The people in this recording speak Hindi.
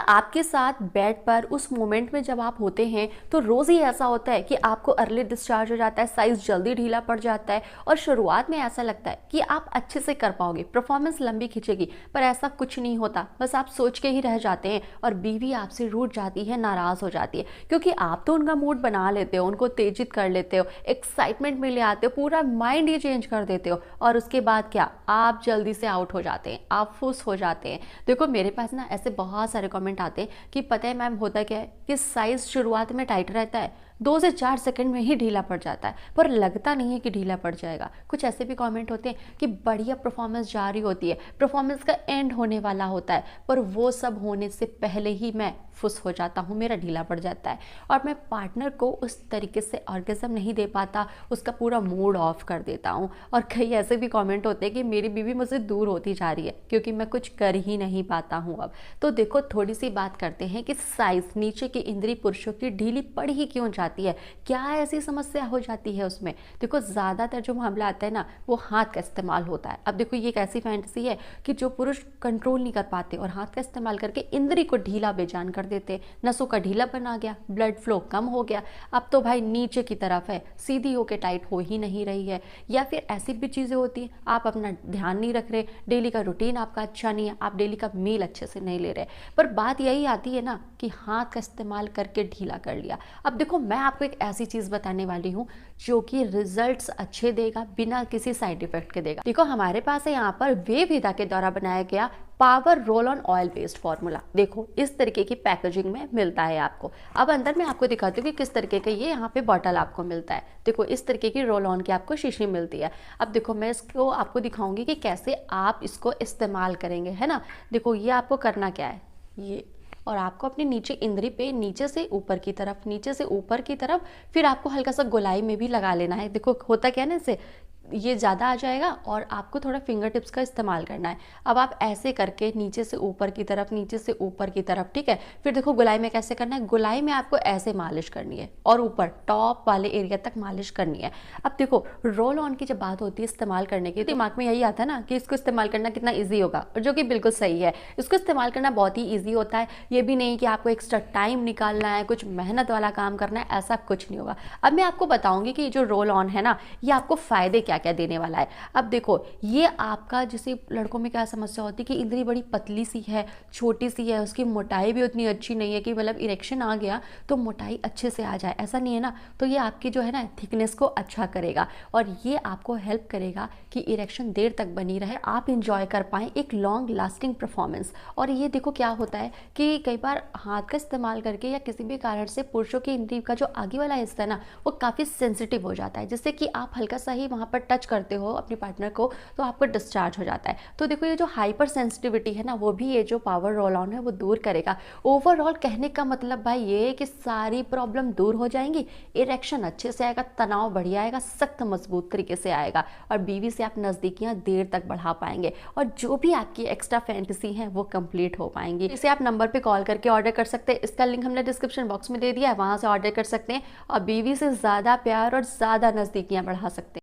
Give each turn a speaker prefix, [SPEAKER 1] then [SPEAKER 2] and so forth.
[SPEAKER 1] आपके साथ बेड पर उस मोमेंट में जब आप होते हैं तो रोज ही ऐसा होता है कि आपको अर्ली डिस्चार्ज हो जाता है, साइज जल्दी ढीला पड़ जाता है और शुरुआत में ऐसा लगता है कि आप अच्छे से कर पाओगे, परफॉर्मेंस लंबी खिंचेगी, पर ऐसा कुछ नहीं होता। बस आप सोच के ही रह जाते हैं और बीवी आपसे रूठ जाती है, नाराज हो जाती है, क्योंकि आप तो उनका मूड बना लेते हो, उनको उत्तेजित कर लेते हो, एक्साइटमेंट में ले आते हो, पूरा माइंड ही चेंज कर देते हो और उसके बाद क्या, आप जल्दी से आउट हो जाते हैं, आप फुस हो जाते हैं। देखो मेरे पास ना ऐसे बहुत सारे कमेंट आते हैं कि पता है मैम होता क्या है कि साइज शुरुआत में टाइट रहता है, 2 से 4 सेकंड में ही ढीला पड़ जाता है, पर लगता नहीं है कि ढीला पड़ जाएगा। कुछ ऐसे भी कमेंट होते हैं कि बढ़िया परफॉर्मेंस जारी होती है, परफॉर्मेंस का एंड होने वाला होता है, पर वो सब होने से पहले ही मैं फुस हो जाता हूँ, मेरा ढीला पड़ जाता है और मैं पार्टनर को उस तरीके से ऑर्गेजम नहीं दे पाता, उसका पूरा मूड ऑफ कर देता हूँ। और कई ऐसे भी कमेंट होते हैं कि मेरी बीवी मुझसे दूर होती जा रही है क्योंकि मैं कुछ कर ही नहीं पाता हूँ अब। तो देखो थोड़ी सी बात करते हैं कि साइज नीचे की इंद्री पुरुषों की ढीली पड़ ही क्यों जाती है, क्या ऐसी समस्या हो जाती है उसमें। देखो ज़्यादातर जो मामला आता है ना वो हाथ का इस्तेमाल होता है। अब देखो ये एक ऐसी फैंटेसी है कि जो पुरुष कंट्रोल नहीं कर पाते और हाथ का इस्तेमाल करके इंद्री को ढीला बेजान कर देते, नसों का ढीलापन आ गया, ब्लड फ्लो कम हो गया, अब तो भाई नीचे की तरफ है, सीधी होके टाइट हो ही नहीं रही है। या फिर ऐसी भी चीज़ें होती हैं, आप अपना ध्यान नहीं रख रहे, डेली का रूटीन आपका अच्छा नहीं है, आप डेली का मील अच्छे से नहीं ले रहे, पर बात यही आती है ना कि हाथ का इस्तेमाल करके ढीला कर लिया। अब देखो मैं आपको एक ऐसी चीज़ बताने वाली हूँ जो कि रिजल्ट्स अच्छे देगा, बिना किसी साइड इफेक्ट के देगा। देखो हमारे पास है यहाँ पर वेविदा के द्वारा बनाया गया power roll on oil based formula. देखो इस तरीके की पैकेजिंग में मिलता है आपको। अब अंदर मैं आपको दिखाती हूँ कि किस तरीके का ये यहाँ पे बॉटल आपको मिलता है। देखो इस तरीके की रोल ऑन की आपको शीशी मिलती है। अब देखो मैं इसको आपको दिखाऊंगी कि कैसे आप इसको इस्तेमाल करेंगे, है ना। देखो ये आपको करना क्या है, ये और आपको अपनी नीचे इंद्री पे नीचे से ऊपर की तरफ, नीचे से ऊपर की तरफ, फिर आपको हल्का सा गोलाई में भी लगा लेना है। देखो होता क्या है ना, इससे ये ज़्यादा आ जाएगा और आपको थोड़ा फिंगर टिप्स का इस्तेमाल करना है। अब आप ऐसे करके नीचे से ऊपर की तरफ, नीचे से ऊपर की तरफ, ठीक है। फिर देखो गुलाई में कैसे करना है, गुलाई में आपको ऐसे मालिश करनी है और ऊपर टॉप वाले एरिया तक मालिश करनी है। अब देखो रोल ऑन की जब बात होती है इस्तेमाल करने की, दिमाग में यही आता है ना कि इसको इस्तेमाल करना कितना ईजी होगा, और जो कि बिल्कुल सही है। इसको इस्तेमाल करना बहुत ही ईजी होता है, ये भी नहीं कि आपको एक्स्ट्रा टाइम निकालना है, कुछ मेहनत वाला काम करना है, ऐसा कुछ नहीं होगा। अब मैं आपको बताऊंगी कि जो रोल ऑन है ना ये आपको फायदे क्या क्या देने वाला है। अब देखो ये आपका, जैसे लड़कों में क्या समस्या होती है कि इंद्री बड़ी पतली सी है, छोटी सी है, उसकी मोटाई भी उतनी अच्छी नहीं है कि मतलब इरेक्शन आ गया तो मोटाई अच्छे से आ जाए, ऐसा नहीं है ना। तो ये आपकी जो है ना थिकनेस को अच्छा करेगा और ये आपको हेल्प करेगा कि इरेक्शन देर तक बनी रहे, आप इंजॉय कर पाएं एक लॉन्ग लास्टिंग परफॉर्मेंस। और ये देखो क्या होता है कि कई बार हाथ का इस्तेमाल करके या किसी भी कारण से पुरुषों की इंद्री का जो आगे वाला हिस्सा है ना वो काफ़ी सेंसिटिव हो जाता है, जिससे कि आप हल्का सा ही वहाँ पर टच करते हो अपने पार्टनर को तो आपको डिस्चार्ज हो जाता है। तो देखो ये जो हाइपर सेंसिटिविटी है ना वो भी ये जो पावर रोल ऑन है वो दूर करेगा। ओवरऑल कहने का मतलब भाई ये है कि सारी प्रॉब्लम दूर हो जाएंगी, इरेक्शन अच्छे से आएगा, तनाव बढ़िया आएगा, सख्त मजबूत तरीके से आएगा और बीवी से आप नज़दीकियां देर तक बढ़ा पाएंगे और जो भी आपकी एक्स्ट्रा फैंटेसी है वो कंप्लीट हो पाएंगी। इसे आप नंबर पे कॉल करके ऑर्डर कर सकते हैं, इसका लिंक हमने डिस्क्रिप्शन बॉक्स में दे दिया है, वहां से ऑर्डर कर सकते हैं और बीवी से ज़्यादा प्यार और ज़्यादा नज़दीकियां बढ़ा सकते हैं।